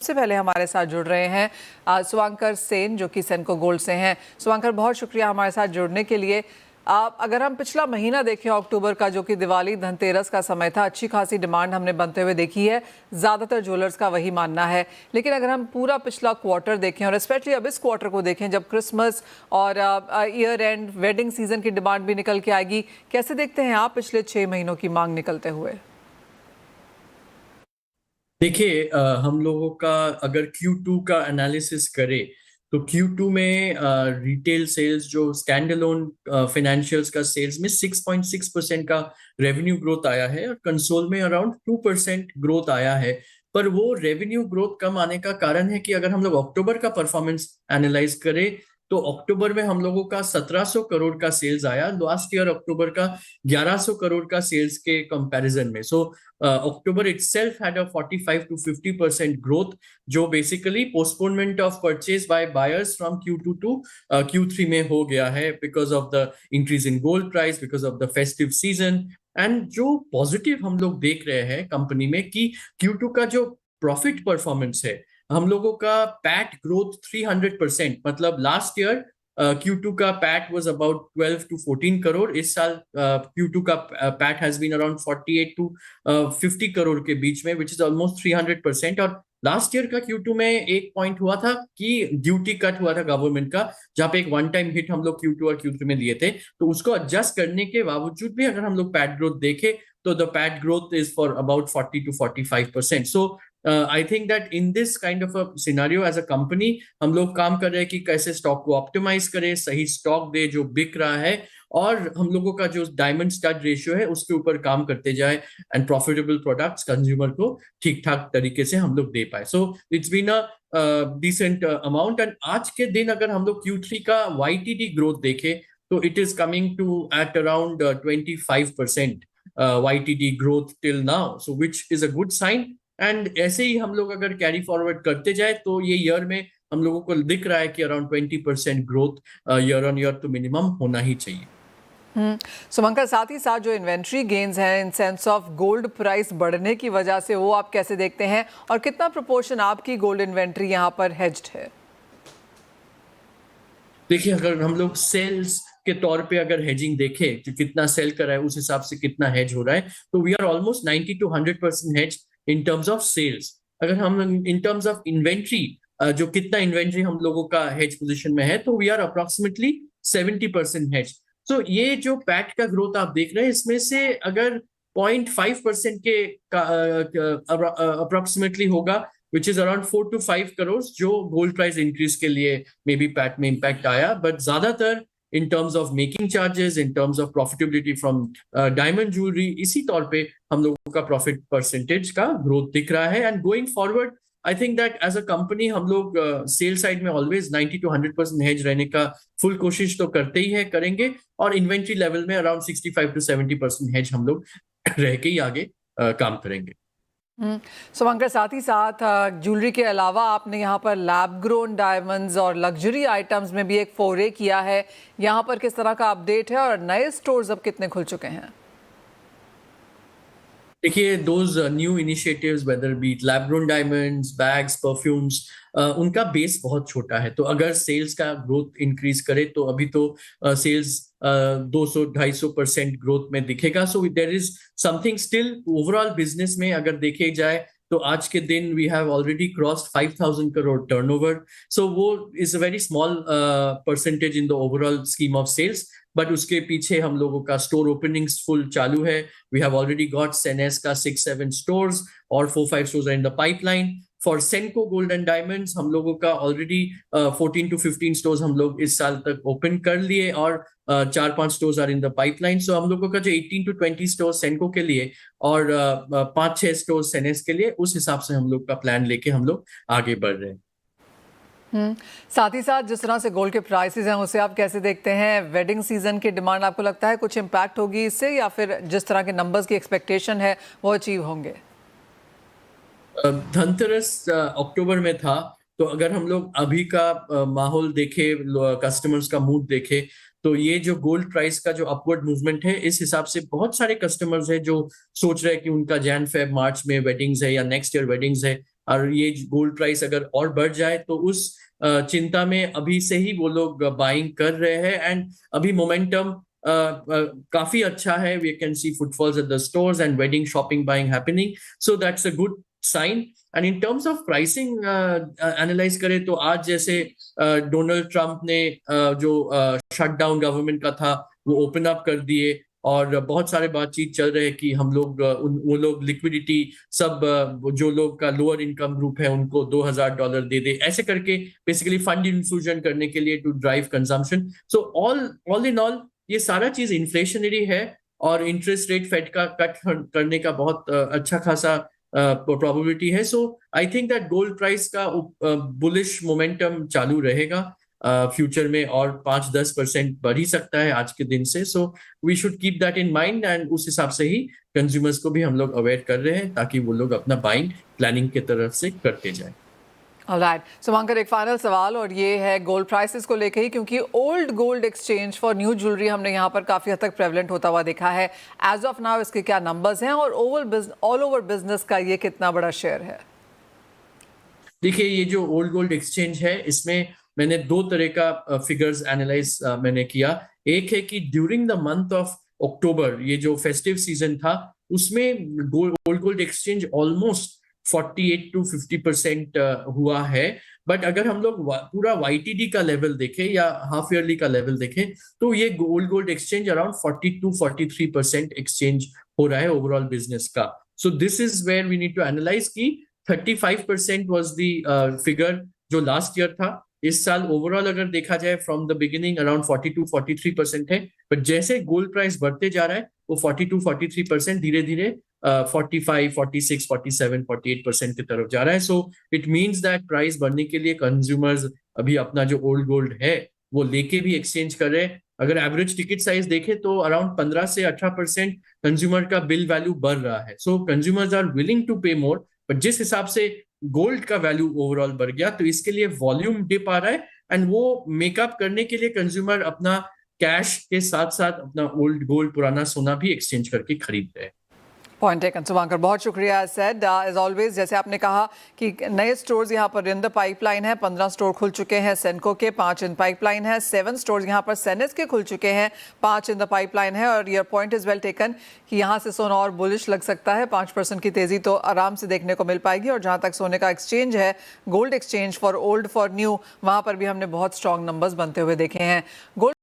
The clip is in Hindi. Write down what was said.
सबसे पहले हमारे साथ जुड़ रहे हैं सुवांकर सेन, जो कि सेनको गोल्ड से हैं। सुवांकर, बहुत शुक्रिया हमारे साथ जुड़ने के लिए। अगर हम पिछला महीना देखें अक्टूबर का, जो कि दिवाली धनतेरस का समय था, अच्छी खासी डिमांड हमने बनते हुए देखी है। ज़्यादातर ज्वेलर्स का वही मानना है। लेकिन अगर हम पूरा पिछला क्वार्टर देखें और स्पेशली अब इस क्वार्टर को देखें, जब क्रिसमस और ईयर एंड वेडिंग सीजन की डिमांड भी निकल के आएगी, कैसे देखते हैं आप पिछले 6 महीनों की मांग निकलते हुए? देखिए, हम लोगों का अगर Q2 का एनालिसिस करें तो Q2 में रिटेल सेल्स जो स्टैंड अलोन फाइनेंशियल्स का सेल्स में 6.6% का रेवेन्यू ग्रोथ आया है और कंसोल में अराउंड 2% ग्रोथ आया है। पर वो रेवेन्यू ग्रोथ कम आने का कारण है कि अगर हम लोग अक्टूबर का परफॉर्मेंस एनालाइज करें तो अक्टूबर में हम लोगों का 1700 करोड़ का सेल्स आया, लास्ट ईयर अक्टूबर का 1100 करोड़ का सेल्स के कंपैरिजन में। सो October itself had a 45 to 50% growth, जो basically postponement of purchase by buyers from Q2 to Q3 में हो गया है because of the increase in gold price, because of the festive season। And जो पॉजिटिव हम लोग देख रहे हैं कंपनी में कि Q2 का जो प्रॉफिट परफॉर्मेंस है, हम लोगों का पैट ग्रोथ 300%, मतलब लास्ट ईयर Q2 का PAT was about 12 to 14 crore. इस साल Q2 का PAT has been around 48 to 50 crore के बीच में, विच इज ऑलमोस्ट 300%। और लास्ट ईयर का Q2 में एक पॉइंट हुआ था कि ड्यूटी कट हुआ था गवर्नमेंट का, जहां पे एक वन टाइम हिट हम लोग Q2 और Q3 में लिए थे। तो उसको एडजस्ट करने के बावजूद भी अगर हम लोग पैट ग्रोथ देखें तो the PAT growth is for about 40 to 45%। So I think that in this kind of a scenario as a company हम लोग काम कर रहे हैं कि कैसे स्टॉक को ऑप्टिमाइज करें, सही स्टॉक दे जो बिक रहा है, और हम लोगों का जो डायमंड स्टड रेशियो है उसके ऊपर काम करते जाए एंड प्रॉफिटेबल प्रोडक्ट्स कंज्यूमर को ठीक ठाक तरीके से हम लोग दे पाए। So it's been a decent amount. And आज के दिन अगर हम लोग Q3 का YTD ग्रोथ देखें तो it is coming to at around 25% YTD growth till now, so which is a good sign. And ऐसे ही हम लोग अगर कैरी फॉरवर्ड करते जाए तो ये ईयर में हम लोगों को दिख रहा है कि around 20% growth year on year तो मिनिमम होना ही चाहिए। सुमंकर, साथ ही साथ जो इन्वेंट्री गेन्स हैं in sense of gold price बढ़ने की वजह से, वो आप कैसे देखते हैं और कितना प्रोपोर्शन आपकी गोल्ड इन्वेंट्री यहाँ पर हेज्ड है? देखिए, अगर हम लोग सेल्स के तौर पे अगर हेजिंग देखें कि कितना सेल कर रहा है उस हिसाब से कितना हेज हो रहा है, तो we are almost 90 to 100% hedge in terms of sales. अगर हम इन टर्म्स ऑफ इन्वेंट्री, जो कितना इन्वेंट्री हम लोगों का हेज पोजीशन में है, तो वी आर अप्रोक्सीमेटली 70% हेज। तो ये जो पैट का ग्रोथ आप देख रहे हैं, इसमें से अगर 0.5% के अप्रोक्सीमेटली होगा, which is around 4 to 5 crore, जो गोल्ड प्राइस इंक्रीज के लिए मे बी पैट में इम्पैक्ट आया। बट ज्यादातर इन terms of making charges, in terms of profitability from diamond jewellery, इसी तौर पे हम लोगों का प्रॉफिट परसेंटेज का ग्रोथ दिख रहा है। And going forward I think that as a company हम लोग सेल साइड में ऑलवेज 90 to 100% हेज रहने का फुल कोशिश तो करते ही है, करेंगे। और इन्वेंट्री लेवल में अराउंड 65 to 70% हेज हम लोग रह के ही आगे काम करेंगे। सुमंकर, साथ ही साथ ज्वेलरी के अलावा आपने यहाँ पर लैब ग्रोन डायमंड्स और लग्जरी आइटम्स में भी एक फोरे किया है। यहाँ पर किस तरह का अपडेट है और नए स्टोर्स अब कितने खुल चुके हैं? देखिए, those new initiatives, whether be it lab grown diamonds, bags, perfumes, उनका बेस बहुत छोटा है। तो अगर सेल्स का ग्रोथ इंक्रीज करे तो अभी तो सेल्स 200-250% ग्रोथ में दिखेगा। So there is something still overall business में अगर देखे जाए तो आज के दिन we have already crossed 5000 crore turnover. So वो is a very small percentage in the overall scheme of sales. But उसके पीछे हम लोगों का स्टोर ओपनिंग्स फुल चालू है। We have already got Sennes का 6-7 स्टोर्स और 4-5 stores are in the pipeline. For Senco gold and diamonds हम लोगों का ऑलरेडी 14 to 15 स्टोर्स हम लोग इस साल तक ओपन कर लिए और 4-5 stores are in the pipeline. So हम लोगों का जो 18 to 20 स्टोर सेनको के लिए और 5-6 स्टोर सेनेस के लिए, उस हिसाब से हम लोग का प्लान लेके हम लोग आगे बढ़ रहे हैं। साथ ही साथ जिस तरह से गोल्ड के प्राइसेस हैं, उसे आप कैसे देखते हैं? वेडिंग सीजन की डिमांड आपको लगता है कुछ इम्पैक्ट होगी इससे, या फिर जिस तरह के नंबर्स की एक्सपेक्टेशन है वो अचीव होंगे? धनतेरस अक्टूबर में था, तो अगर हम लोग अभी का माहौल देखे, कस्टमर्स का मूड देखे, तो ये जो गोल्ड प्राइस का जो अपवर्ड मूवमेंट है, इस हिसाब से बहुत सारे कस्टमर्स हैं जो सोच रहे हैं कि उनका जैन फेब मार्च में वेडिंग्स है या नेक्स्ट ईयर वेडिंग्स है। और ये गोल्ड प्राइस अगर और बढ़ जाए तो उस चिंता में अभी से ही वो लोग बाइंग कर रहे हैं। एंड अभी मोमेंटम काफी अच्छा है। We can see footfalls at the stores and wedding shopping buying happening, so that's a good sign. And in terms of pricing analyse करें तो आज जैसे डोनाल्ड ट्रंप ने जो शटडाउन गवर्नमेंट का था वो ओपन अप कर दिए, और बहुत सारे बातचीत चल रहे हैं कि हम लोग वो लोग लिक्विडिटी सब जो लोग का लोअर इनकम ग्रुप है उनको $2000 दे दे, ऐसे करके बेसिकली फंड इन्फ्यूजन करने के लिए to drive consumption. So all in all ये सारा चीज इन्फ्लेशनरी है, और इंटरेस्ट रेट फेड का कट करने का बहुत अच्छा खासा प्रोबेबिलिटी है। So I think that gold price का बुलिश मोमेंटम चालू रहेगा फ्यूचर में, और 5-10% बढ़ ही सकता है आज के दिन से। So we should keep that in mind, and उस हिसाब से ही कंज्यूमर्स को भी हम लोग अवेयर कर रहे हैं ताकि वो लोग अपना बाइंग प्लानिंग की तरफ से करते जाए। ऑलराइट शुभंकर, एक फाइनल सवाल और ये है गोल्ड प्राइसेस को लेकर ही, क्योंकि old gold exchange for new jewellery हमने यहाँ पर काफ़ी हद तक प्रेवलेंट होता हुआ देखा है। एज ऑफ नाउ इसके क्या नंबर्स हैं और ऑल ओवर बिजनेस का ये कितना बड़ा शेयर है? देखिए, ये जो ओल्ड गोल्ड एक्सचेंज है इसमें मैंने दो तरह का फिगर्स एनालाइज मैंने किया। एक है कि during the month of October, ये जो फेस्टिव सीजन था उसमें old gold exchange almost 48 to 50% हुआ है। बट अगर हम लोग पूरा YTD का लेवल देखें या हाफ ईयरली का लेवल देखें तो ये old gold exchange around 42-43% exchange हो रहा है ओवरऑल बिजनेस का। So this is where we need to analyse की 35% वॉज द फिगर जो लास्ट ईयर था। इस साल ओवरऑल अगर देखा जाए फ्रॉम द बिगिनिंग अराउंड 42-43% है, बट जैसे गोल्ड प्राइस बढ़ते जा रहा है वो 42-43% धीरे धीरे 45, 46, 47, 48% की तरफ जा रहा है। So it means that price बढ़ने के लिए कंज्यूमर्स अभी अपना जो ओल्ड गोल्ड है वो लेके भी एक्सचेंज कर रहे हैं। अगर एवरेज टिकट साइज देखें तो अराउंड 15 से 18% कंज्यूमर का बिल वैल्यू बढ़ रहा है। So consumers are willing to pay more, but जिस हिसाब से गोल्ड का वैल्यू ओवरऑल बढ़ गया तो इसके लिए वॉल्यूम डिप आ रहा है, एंड वो मेकअप करने के लिए कंज्यूमर अपना कैश के साथ साथ अपना ओल्ड गोल्ड पुराना सोना भी एक्सचेंज करके खरीद रहे हैं। पॉइंट टेकन शुभंकर, बहुत शुक्रिया। सेड एज ऑलवेज, जैसे आपने कहा कि नए स्टोर्स यहाँ पर इन द पाइपलाइन है, 15 स्टोर खुल चुके हैं सेनको के, 5 इन पाइपलाइन है, 7 स्टोर्स यहाँ पर सेनेस के खुल चुके हैं, 5 इन द पाइपलाइन है। और your point is well taken कि यहाँ से सोना और बुलिश लग सकता है, 5% की तेजी तो आराम से देखने को मिल पाएगी। और जहाँ तक सोने का एक्सचेंज है, gold exchange for old for new, वहाँ पर भी हमने बहुत स्ट्रॉन्ग नंबर्स बनते हुए देखे हैं। गोल्ड